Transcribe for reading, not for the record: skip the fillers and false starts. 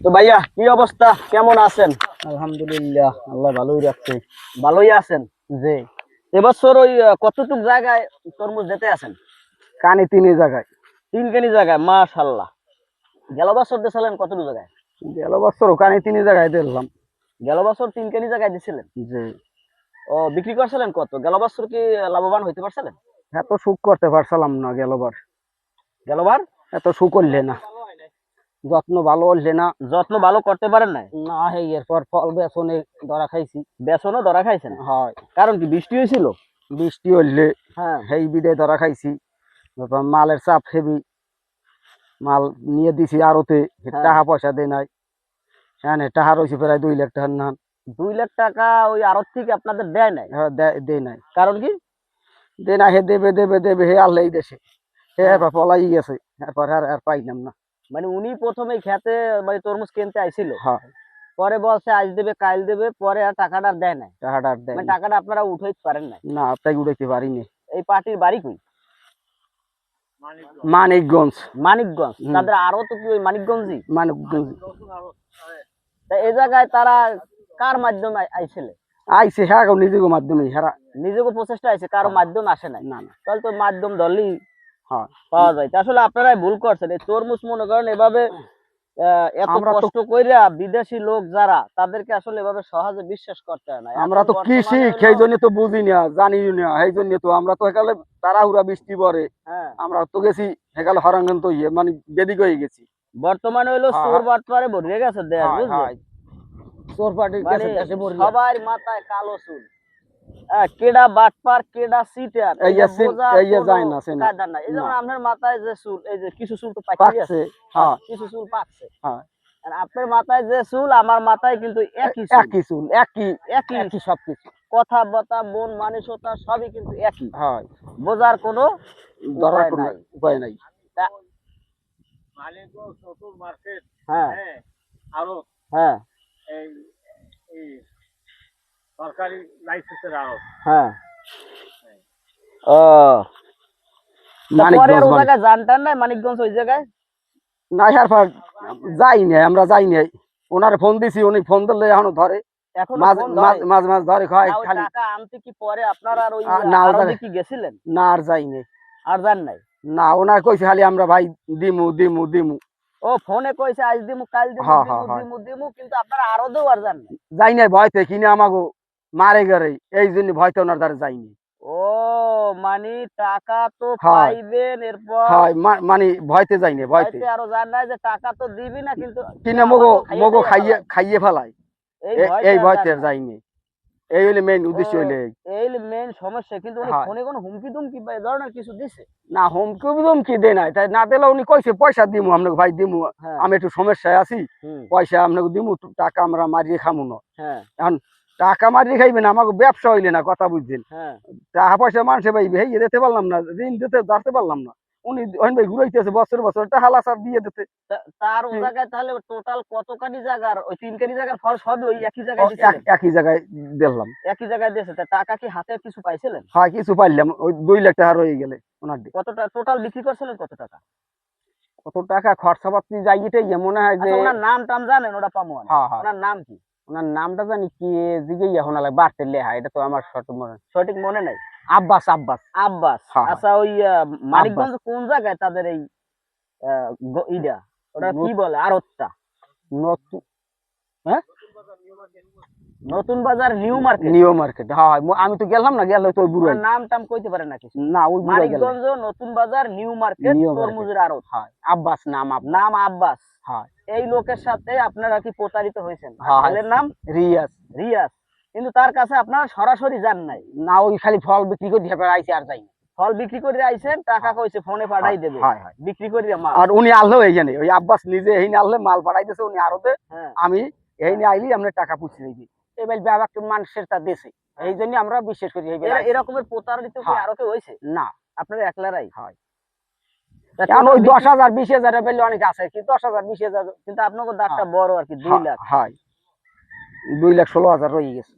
তো ভাইয়া কি অবস্থা, কেমন আছেন? আলহামদুলিল্লাহ, আল্লাহ ভালোই রাখছে। ভালোই আছেন? যে এবছর ওই কতটুক জায়গায় তরমুজ যেতে আছেন? কানে তিনে জায়গায়। 3 কেজি জায়গায়, মাশাআল্লাহ। গেল বছর দিয়েছিলেন কতটুকু জায়গায়? গেল বছর কানে তিনে জায়গায় দিলাম। গেল বছর 3 কেজি জায়গায় দিছিলেন? যে ও, বিক্রি করছিলেন কত? গেল বছর কি লাভবান হইতে পারছিলেন? এত সুখ করতে পারছিলাম না গেলবার। গেলবার এত সুখ করলে না, যত্ন ভালো হলে না। যত্ন ভালো করতে পারেন নাই? না, হে এরপর ফল বেসনে ধরা খাইছি। বেসনও ধরা খাইছেন? হয়, কারণ কি বৃষ্টি হয়েছিল? বৃষ্টি হইলে হ্যাঁ। সেই বিদে ধরা খাইছি। তারপর মালের চাপ হেবি, মাল নিয়ে দিছি আরতে, হ্যাঁ। টাকা পয়সা দেয় নাই। হ্যাঁ, টাকা রয়েছে প্রায় 2 লাখ টাকার না। 2 লাখ টাকা ওই আড়ত থেকে আপনাদের দেয় নাই? দেয় নাই। কারণ কি? দেয় না, হে দেবে দেবে দেবে, হে আল্লাহ এই দেশে। হে এবার পলাই গেছে, এরপর আর পাইলাম না। মানে উনি প্রথমে খেতে মানে তরমুজ কিনতে আইছিল, হ্যাঁ, পরে বলছে আজ দেবে কাল দেবে, পরে আর টাকাটা দেয় নাই। টাকাটা আর দেয় মানে না। টাকাটা আপনারা উঠাইতে পারেন নাই? না, তাই উঠাইতে পারিনি। এই পার্টির বাড়ি কই? মানিকগঞ্জ। মানিকগঞ্জ? হুম। তাদের আরো তো কি ওই মানিকগঞ্জই? মানিকগঞ্জ তা এই জায়গায় তারা কার মাধ্যমে আইছিলে? আইছে, হ্যাঁ, নিজের মাধ্যমে হেরা। নিজেকে প্রচেষ্টা আইছে, কারো মাধ্যম আসে নাই? না না। তাহলে তো মাধ্যম ধরলেই হ্যাঁ, পাওয়া যায়। তা আসলে আপনারাই ভুল করছেন। এই তরমুজ মনে করেন এভাবে এত আমরা তো কষ্ট কইরা বিদেশি লোক যারা, তাদেরকে আসলে এভাবে সহজে বিশ্বাস করতে হয় না। আমরা এখন তো বর্তমানে কৃষি, হলো- সেই জন্য তো বুঝি না, জানি না। সেই জন্য তো আমরা তো একালে তাড়াহুড়া বৃষ্টি পরে হ্যাঁ, আমরা তো গেছি একালে হরাঙ্গন তো মানে বেদিক হয়ে গেছি। বর্তমানে হইলো হ্যাঁ, চোর বাটপারে ভরে গেছে দেশ, হয় বুঝলেন? হয়, চোর পার্টির মানে কাছে দেশে ভরি। সবার মাথায় কালো চুল। কেডা বাটপার কেডা সিটার, এই এটা যে বোঝার এই যে কোনো যায় না, সে না। কায়দা নাই। এই যেমন না, আপনার মাথায় যে চুল, এই যে কিছু চুল তো পাকছে, পাকছে। হ্যাঁ কিছু চুল পাকছে। হ্যাঁ, আর আপনার মাথায় যে চুল, আমার মাথায় কিন্তু একই চুল, একই চুল, একই একই একই সবকিছু। কথাবার্তা, মন মানসিকতা সবই কিন্তু একই। হয়, বোঝার কোনো ধরার উপায় কোনো নাই। উপায় নাই। তা- মালিকগঞ্জ নতুন মার্কেট, হ্যাঁ হ্যাঁ, আরো হ্যাঁ এই এই সরকারি লাইসেন্সের আরো। হ্যাঁ। ও, তা পরে মানিকগঞ্জ আর ওই জায়গায় জানতেন না, মানিকগঞ্জ ওই জায়গায়? না, এরপর যাই নাই, আমরা যাই নাই। ওনার ফোন দিছি, উনি ফোন দিলে এখনো ধরে, এখনো মাঝ ফোন মাঝ ধরে? মাঝ মাঝ ধরে, খায় না, ওই খালি। টাকা আনতে কি পরে আপনারা আর ওই না, ওই আড়তে জায়গায় কি গেছিলেন? না, আর যাই নাই। আর জান নাই? না, ওনার কইছে খালি আমরা ভাই দিমু দিমু দিমু। ও, ফোনে কইছে আজ দিমু কাল দিমু হ্যাঁ দিমু হ্যাঁ হ্যাঁ, দিমু দিমু, কিন্তু আপনারা আরো দেও আর জান নাই? যাই নাই, ভয়তে কিনে আমাগো মারে গেরে, এই জন্য ভয়তে ওনার দ্বারা যাইনি। ও, মানে টাকা তো হয় পাইবেন, এরপর হয়, মানে ভয়তে যাইনি, ভয়তে হয়তো আরো জান নাই যে টাকা তো দিবি না, কিন্তু কিনে মগো আমাকেও মগো খাইয়ে খাইয়ে ফেলাই। এই এই ভয়তে আর ভয়তে জান নাই। যাইনি। এই হইলে মেইন উদ্দেশ্য ও, হইলে এই। এই মেন সমস্যা। কিন্তু উনি হয় ফোনে কোনো হুমকি দুমকি বা এই ধরনের কিছু দিছে? না, হুমকি দে নাই, তাই না দিলে উনি কইছে পয়সা দিমু আপনাকে ভাই দিমু, হ্যাঁ। আমি একটু সমস্যায় আছি, হুম। পয়সা আপনাকে দিমু, টাকা আমরা মারিয়ে খামু না। হ্যাঁ এখন টাকা মারিয়ে খাইবেন, আমাকে ব্যবসা হইলে না, কথা বুঝছেন। হ্যাঁ। টাকা পয়সা মানুষে ভাই ভাই দিতে পারলাম না, ঋণ দিতে ধরতে পারলাম না। উনি ওখান ভাই ঘুরাইতেছে বছর বছর, টাকা লাসার দিয়ে দিতে। তার ও জায়গায় তাহলে টোটাল কতখানি জায়গার ওই 3 কেজি জায়গার ফল সবই ওই একই জায়গায় দিছিলেন? একই জায়গায় দিলাম। একই জায়গায় দিয়েছে। তা টাকা কি হাতে কিছু পাইছিলেন? হয়, কিছু পাইলাম, ওই 2 লাখ টাকা রয়ে গেলে ওনার দিয়ে। কত টাকা টোটাল বিক্রি করছিলেন, কত টাকা? কত টাকা খরচাপাতি যাই, এটাই মনে হয় যে। আচ্ছা, ওনার নাম টাম জানেন? ওটা পামো না। হ্যাঁ হ্যাঁ, ওনার নাম কি? ওনার নামটা জানি কি, জিগেই এখন বাড়তে লেহা, এটা তো আমার সঠিক মনে নাই। আব্বাস আব্বাস। আব্বাস। হ্যাঁ হ্যাঁ, আচ্ছা, ওই মানিকগঞ্জ কোন জায়গায় তাদের এই ইডা, ওটা কি বলে আড়তটা? নতুন, হ্যাঁ, নতুন বাজার নিউ মার্কেট। New market. হ্যাঁ হ্যাঁ, আমি তো গেলাম না, গেলে তো ওই বুড়াই। ওনার নাম টাম কইতে পারে না কিছু? না, ওই বুড়াই গেল। মানিকগঞ্জ নতুন বাজার নিউ মার্কেট নিউ মার্কেট। তরমুজের আড়ত। হ্যাঁ, আব্বাস নাম, নাম আব্বাস। হ্যাঁ এই লোকের সাথে আপনারা কি প্রতারিত হয়েছেন? হ্যাঁ, ছেলের নাম রিয়াজ। রিয়াজ। কিন্তু তার কাছে আপনারা সরাসরি যান নাই? না, ওই খালি ফল বিক্রি করে দিয়ে আইসি, আর যাই। ফল বিক্রি করে আইছেন, টাকা কইছে ফোনে পাঠাই দেবে, হয় হয়, বিক্রি করে মাল। আর উনি আনলেও এই জানে, ওই আব্বাস নিজে এই আনলে মাল পাঠাইতেছে উনি আরতে। হ্যাঁ। আমি এই নিয়ে আইলি আমরা টাকা পুষে দিবি, এবার ব্যাপার একটু মানুষের তা দেশে, এই জন্য আমরা বিশেষ করি এই এরকমের প্রতারিত কি হ্যাঁ। আরো কেউ হয়েছে? না, আপনারা একলারাই? হয়। তা এখন total ওই বিক্রি- 10,000 20,000 পেলে অনেক আছে, কি 10,000 20,000। কিন্তু আপনাকে দাগটা বড় আর কি, 2 লাখ। হয়, 2,16,000 রয়ে গেছে।